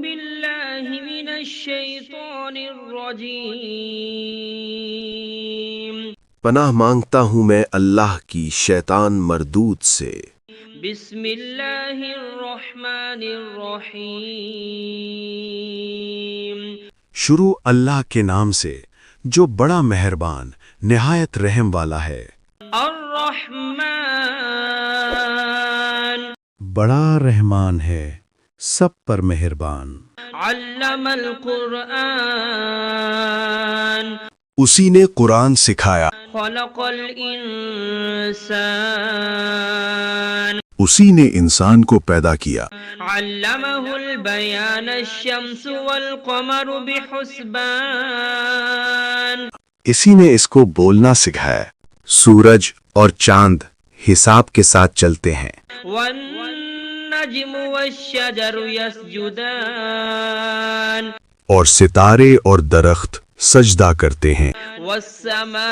بالله من الشيطان الرجيم پناہ مانگتا ہوں میں اللہ کی شیطان مردود سے۔ بسم اللہ الرحمن الرحیم شروع اللہ کے نام سے جو بڑا مہربان نہایت رحم والا ہے۔ الرحمن بڑا رحمان ہے، سب پر مہربان۔ علم القرآن اسی نے قرآن سکھایا، خلق الانسان اسی نے انسان کو پیدا کیا۔ علمہ البیان الشمس والقمر بحسبان اسی نے اس کو بولنا سکھایا، سورج اور چاند حساب کے ساتھ چلتے ہیں۔ والنجم والشجر يسجدان اور ستارے اور درخت سجدہ کرتے ہیں۔ والسماء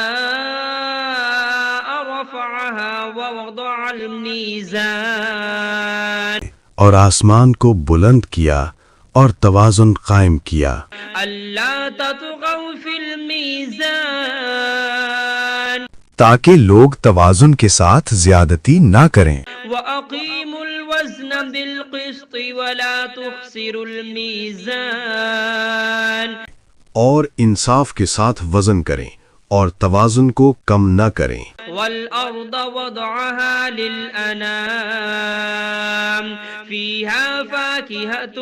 رفعها ووضع الميزان اور آسمان کو بلند کیا اور توازن قائم کیا، ألا تطغوا في الميزان تاکہ لوگ توازن کے ساتھ زیادتی نہ کریں۔ وأقيموا الوزن بالقسط ولا تخسروا الميزان اور انصاف کے ساتھ وزن کریں اور توازن کو کم نہ کریں۔ والأرض وضعها للأنام فيها فاكهة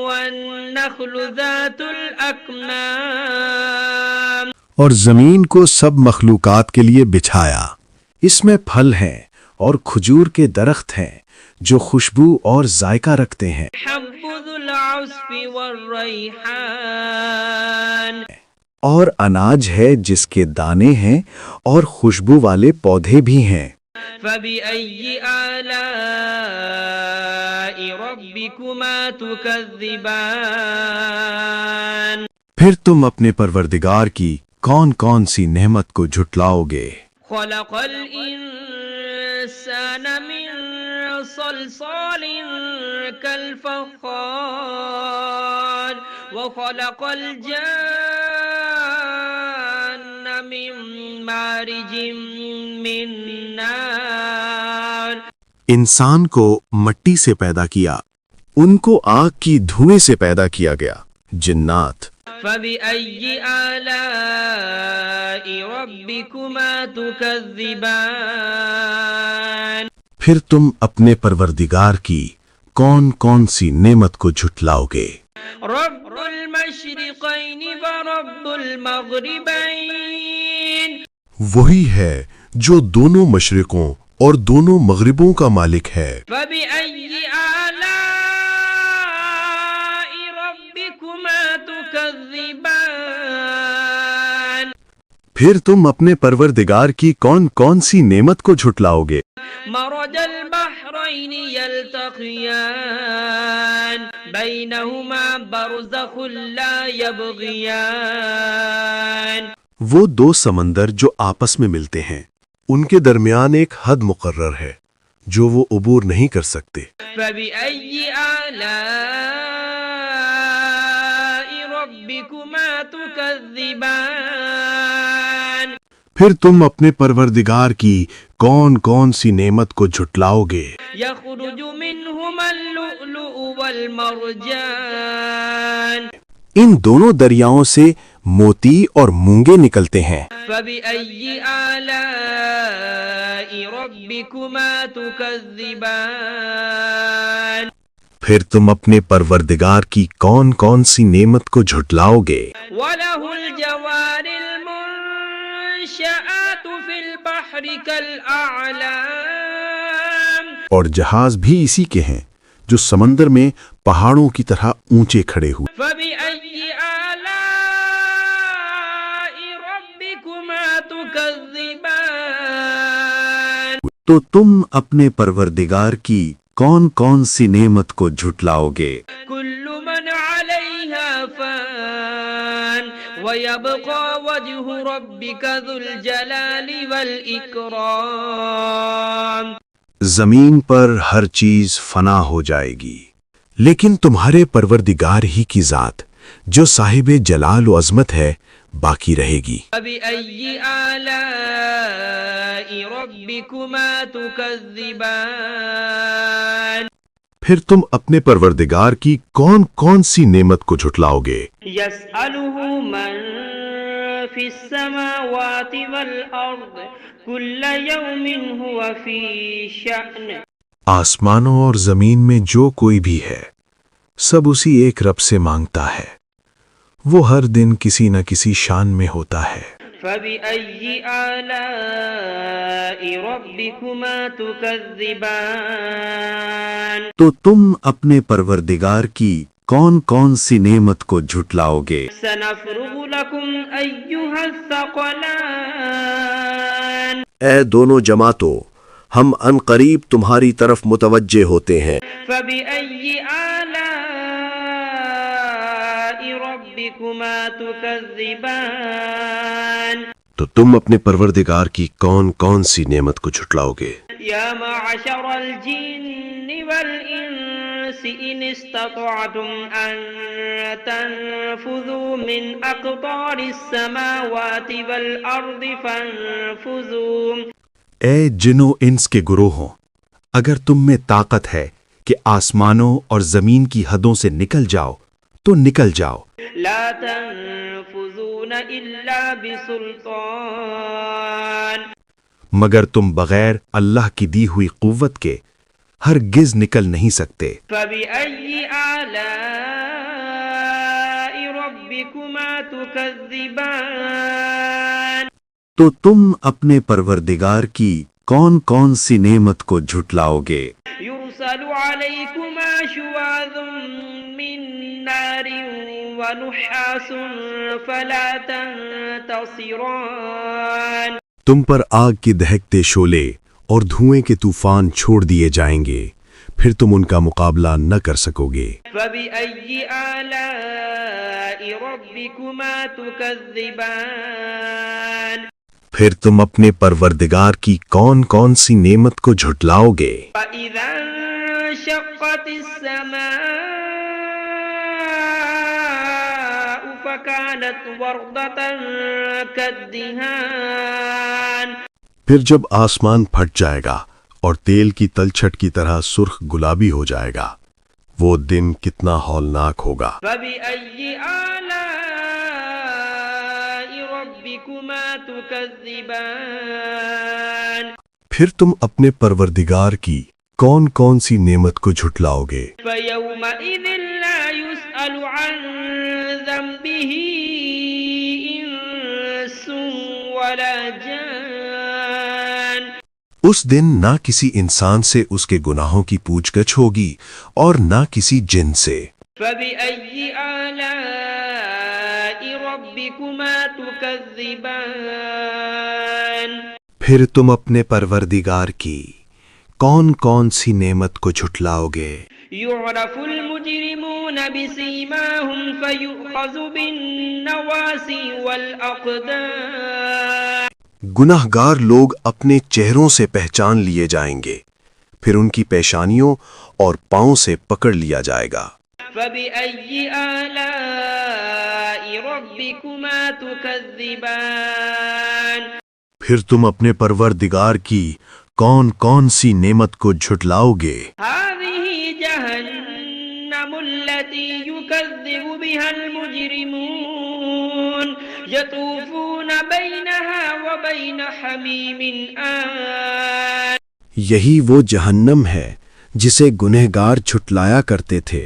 والنخل ذات الأكمام اور زمین کو سب مخلوقات کے لیے بچھایا، اس میں پھل ہیں اور کھجور کے درخت ہیں جو خوشبو اور ذائقہ رکھتے ہیں۔ حب ذو العصف والريحان اور اناج ہے جس کے دانے ہیں اور خوشبو والے پودے بھی ہیں۔ فبأي آلاء ربكما تكذبان پھر تم اپنے پروردگار کی کون کون سی نعمت کو جھٹلاؤ گے؟ خلق الإنسان من صلصال كالفخار وخلق الجان من مارج من نار انسان کو مٹی سے پیدا کیا، ان کو آگ کی دھوئیں سے پیدا کیا گیا۔ جنات فبأي آلاء ربكما تكذبان پھر تم اپنے پروردگار کی کون کون سی نعمت کو جھٹلاؤ گے؟ رب المشرقين ورب المغربين وہی ہے جو دونوں مشرقوں اور دونوں مغربوں کا مالک ہے۔ فبأي آلاء ربكما تكذبان پھر تم اپنے پروردگار کی کون کون سی نعمت کو جھٹلاؤ گے؟ مرج البحرين يلتقيان بينهما برزخ لا يبغيان وہ دو سمندر جو آپس میں ملتے ہیں، ان کے درمیان ایک حد مقرر ہے جو وہ عبور نہیں کر سکتے۔ فبأي آلاء ربكما تكذبان پھر تم اپنے پروردگار کی کون کون سی نعمت کو جھٹلاؤ گے؟ يخرج منهما اللؤلؤ والمرجان ان دونوں دریاؤں سے موتی اور مونگے نکلتے ہیں۔ فبأي آلاء ربكما تكذبان پھر تم اپنے پروردگار کی کون کون سی نعمت کو جھٹلاؤ گے؟ وله الجوار المنشآت في البحر كالأعلام اور جہاز بھی اسی کے ہیں جو سمندر میں پہاڑوں کی طرح اونچے کھڑے ہوئے۔ فبأي آلاء ربكما تكذبان تو تم اپنے پروردگار کی کون کون سی نعمت کو جھٹلاؤ گے؟ كل من عليها فان ويبقى وجه ربك ذو الجلال والإكرام زمین پر ہر چیز فنا ہو جائے گی، لیکن تمہارے پروردگار ہی کی ذات جو صاحب جلال و عظمت ہے باقی رہے گی۔ فبأي آلاء ربكما تكذبان پھر تم اپنے پروردگار کی کون کون سی نعمت کو جھٹلاؤ گے؟ يسأله من في السماوات والأرض كل يوم هو في شأن آسمانوں اور زمین میں جو کوئی بھی ہے سب اسی ایک رب سے مانگتا ہے، وہ ہر دن کسی نہ کسی شان میں ہوتا ہے۔ فبأي آلاء ربكما تكذبان تو تم اپنے پروردگار کی کون کون سی نعمت کو جھٹلاؤ گے؟ سنفرغ لكم أيها الثقلان اے دونوں جماعتوں، ہم ان قریب تمہاری طرف متوجہ ہوتے ہیں۔ فبأي آلاء ربكما تكذبان تو تم اپنے پروردگار کی کون کون سی نعمت کو جھٹلاؤ گے؟ يا معشر الجن والإنس إن استطعتم أن تنفذوا من أقطار السماوات والأرض فانفذوا اے جن و انس کے گروہوں، اگر تم میں طاقت ہے کہ آسمانوں اور زمین کی حدوں سے نکل جاؤ تو نکل جاؤ، لا تنفذون إلا بسلطان مگر تم بغیر اللہ کی دی ہوئی قوت کے ہرگز نکل نہیں سکتے۔ فبأي آلاء ربكما تكذبان تو تم اپنے پروردگار کی کون کون سی نعمت کو جھٹلاؤ گے؟ يرسل عليكما شواظ من نار ونحاس فلا تنتصران تم پر آگ کے دہکتے شعلے اور دھوئیں کے طوفان چھوڑ دیے جائیں گے، پھر تم ان کا مقابلہ نہ کر سکو گے۔ فبأي آلاء ربكما تكذبان پھر تم اپنے پروردگار کی کون کون سی نعمت کو جھٹلاؤ گے؟ فإذا انشقت السماء فكانت وردة كالدهان پھر جب آسمان پھٹ جائے گا اور تیل کی تلچھٹ کی طرح سرخ گلابی ہو جائے گا، وہ دن کتنا ہولناک ہوگا۔ فبأي آلاء ربكما تكذبان پھر تم اپنے پروردگار کی کون کون سی نعمت کو جھٹلاؤ گے؟ فيومئذ لا يسأل عن ذنبه إنس ولا جان اس دن نہ کسی انسان سے اس کے گناہوں کی پوچھ گچھ ہوگی اور نہ کسی جن سے۔ فبأي آلاء ربكما تكذبان پھر تم اپنے پروردگار کی کون کون سی نعمت کو جھٹلاؤ گے؟ يعرف المجرمون بسيماهم فيؤخذ بالنواصي والأقدام گناہ گار لوگ اپنے چہروں سے پہچان لیے جائیں گے، پھر ان کی پیشانیوں اور پاؤں سے پکڑ لیا جائے گا۔ فبأي آلاء ربكما تكذبان پھر تم اپنے پروردگار کی کون کون سی نعمت کو جھٹلاؤ گے؟ هذه جهنم التي يكذب بها المجرمون يطوفون بينها وبين حميم آن یہی وہ جہنم ہے جسے گنہگار جھٹلایا کرتے تھے،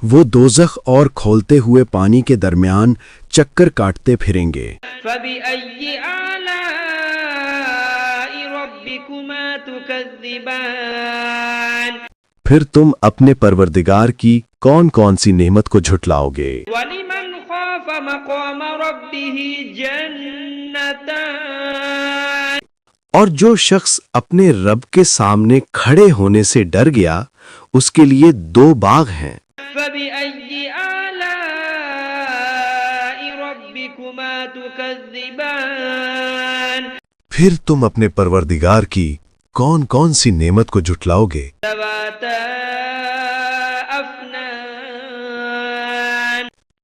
وہ دوزخ اور کھولتے ہوئے پانی کے درمیان چکر کاٹتے پھریں گے۔ فبأي آلاء ربكما تكذبان پھر تم اپنے پروردگار کی کون کون سی نعمت کو جھٹلاؤ گے؟ ولمن خاف مقام ربه جنتان اور جو شخص اپنے رب کے سامنے کھڑے ہونے سے ڈر گیا اس کے لیے 2 باغ ہیں۔ فبأي آلاء ربكما تكذبان پھر تم اپنے پروردگار کی کون کون سی نعمت کو جھٹلاؤ گے؟ ذواتا أفنان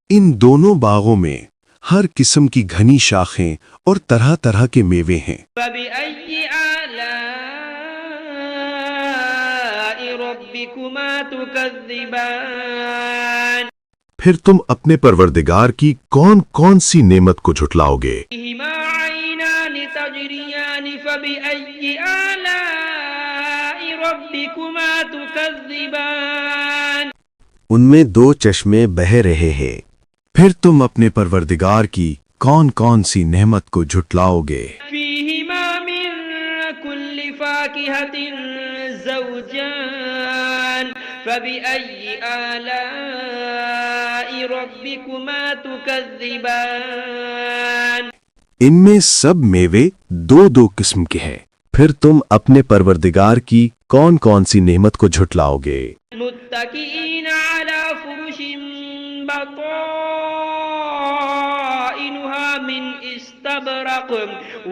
ان دونوں باغوں میں ہر قسم کی گھنی شاخیں اور طرح طرح کے میوے ہیں۔ فبأي آلاء ربكما تكذبان پھر تم اپنے پروردگار کی کون کون سی نعمت کو جھٹلاؤ گے؟ فيهما عينان تجريان فبأي آلاء ربكما تكذبان ان میں دو چشمے بہہ رہے ہیں، پھر تم اپنے پروردگار کی کون کون سی نعمت کو جھٹلاؤ گے؟ فيهما من كل فاكهة زوجان فبأي آلاء ربكما تكذبان ان میں سب میوے دو دو قسم کے ہیں، پھر تم اپنے پروردگار کی کون کون سی نعمت کو جھٹلاؤ گے؟ متكئين على فرش بطائنها من استبرق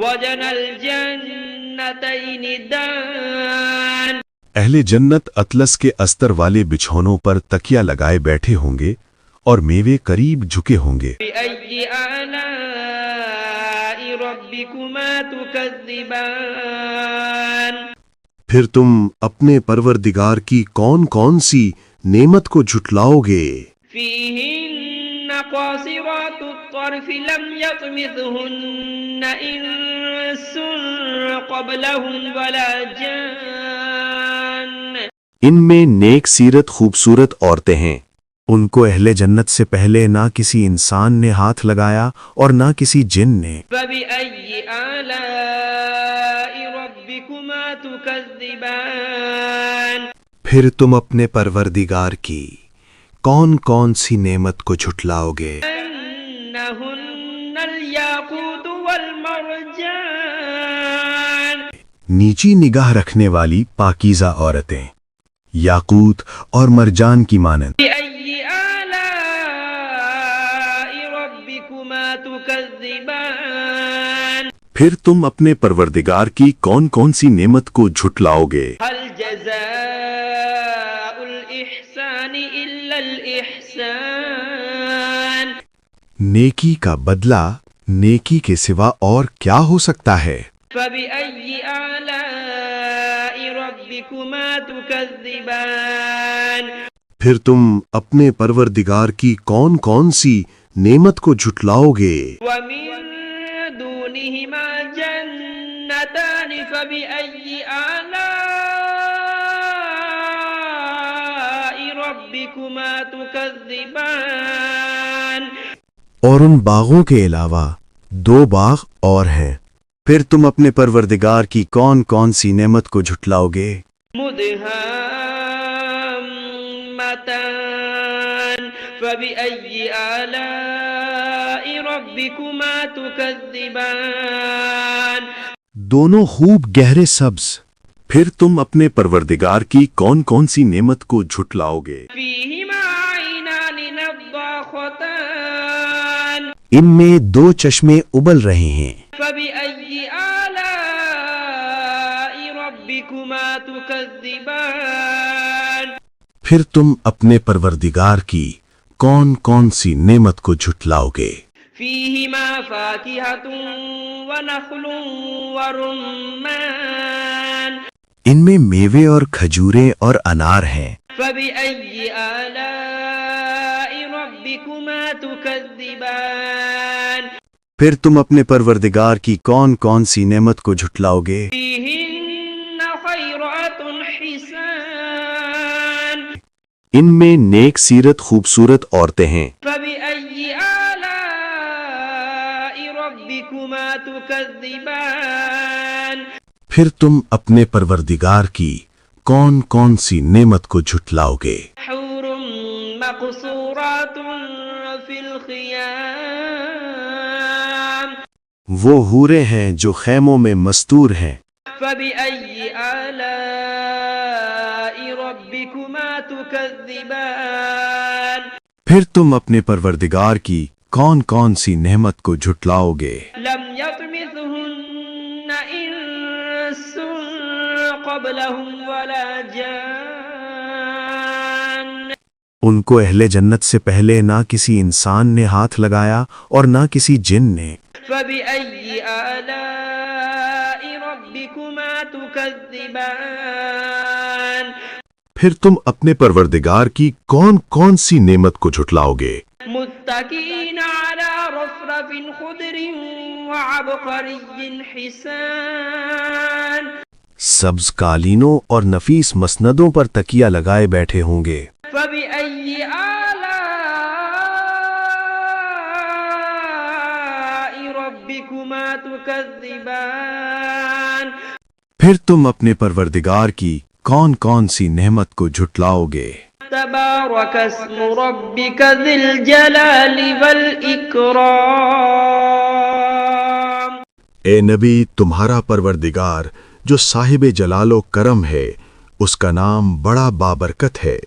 وجنى الجنتين دان اہل جنت اطلس کے استر والے بچھونوں پر تکیا لگائے بیٹھے ہوں گے اور میوے قریب جھکے ہوں گے۔ بأي آلاء ربكما تكذبان پھر تم اپنے پروردگار کی کون کون سی نعمت کو جھٹلاؤ گے؟ فيهن قاصرات الطرف لم يطمثهن إنس قبلهم ولا جان ان میں نیک سیرت خوبصورت عورتیں ہیں، ان کو اہل جنت سے پہلے نہ کسی انسان نے ہاتھ لگایا اور نہ کسی جن نے۔ فبأي آلاء ربكما تكذبان پھر تم اپنے پروردگار کی کون کون سی نعمت کو جھٹلاؤ گے؟ أنهن الياقوت والمرجان نیچی نگاہ رکھنے والی پاکیزہ عورتیں، یاقوت اور مرجان کی مانند۔ بأي آلاء ربكما تكذبان پھر تم اپنے پروردگار کی کون کون سی نعمت کو جھٹلاؤ گے؟ هل جزاء الإحسان إلا الإحسان نیکی کا بدلہ نیکی کے سوا اور کیا ہو سکتا ہے؟ فبأي آلاء ربكما تكذبان پھر تم اپنے پروردگار کی کون کون سی نعمت کو جھٹلاؤ گے؟ ومن دونهما جنتان فبأي آلاء ربكما تكذبان اور ان باغوں کے علاوہ دو باغ اور ہیں، پھر تم اپنے پروردگار کی کون کون سی نعمت کو جھٹلاؤ گے؟ مدهامتان فبأي آلاء ربكما تكذبان دونوں خوب گہرے سبز، پھر تم اپنے پروردگار کی کون کون سی نعمت کو جھٹلاؤ گے؟ فيهما عينان نضاختان ان میں دو چشمے ابل رہے ہیں، فبأي آلاء ربكما تكذبان پھر تم اپنے پروردگار کی کون کون سی نعمت کو جھٹلاؤ گے؟ فيهما فاكهة ونخل ورمان ان میں میوے اور کھجوریں اور انار ہیں، فبأي آلاء ربكما تكذبان پھر تم اپنے پروردگار کی کون کون سی نعمت کو جھٹلاؤ گے؟ فيهن خيرات حسان ان میں نیک سیرت خوبصورت عورتیں ہیں، فبأي آلاء ربكما تكذبان پھر تم اپنے پروردگار کی کون کون سی نعمت کو جھٹلاؤ گے؟ حور مقصورات في الخيام وہ حوریں ہیں جو خیموں میں مستور ہیں، فبأي آلاء ربكما تكذبان پھر تم اپنے پروردگار کی کون کون سی نعمت کو جھٹلاؤ گے؟ لم يطمثهن إنس قبلهم ولا جان ان کو اہل جنت سے پہلے نہ کسی انسان نے ہاتھ لگایا اور نہ کسی جن نے۔ فبأي آلاء ربكما تكذبان پھر تم اپنے پروردگار کی کون کون سی نعمت کو جھٹلاؤ گے؟ متكئين على رفرف خضر وعبقري حسان سبز قالینوں اور نفیس مسندوں پر تکیہ لگائے بیٹھے ہوں گے۔ فبأي آلاء ربكما تكذبان پھر تم اپنے پروردگار کی کون کون سی نعمت کو جھٹلاؤ گے؟ تبارك اسم ربك ذي الجلال والإكرام اے نبی، تمہارا پروردگار جو صاحب جلال و کرم ہے، اس کا نام بڑا بابرکت ہے۔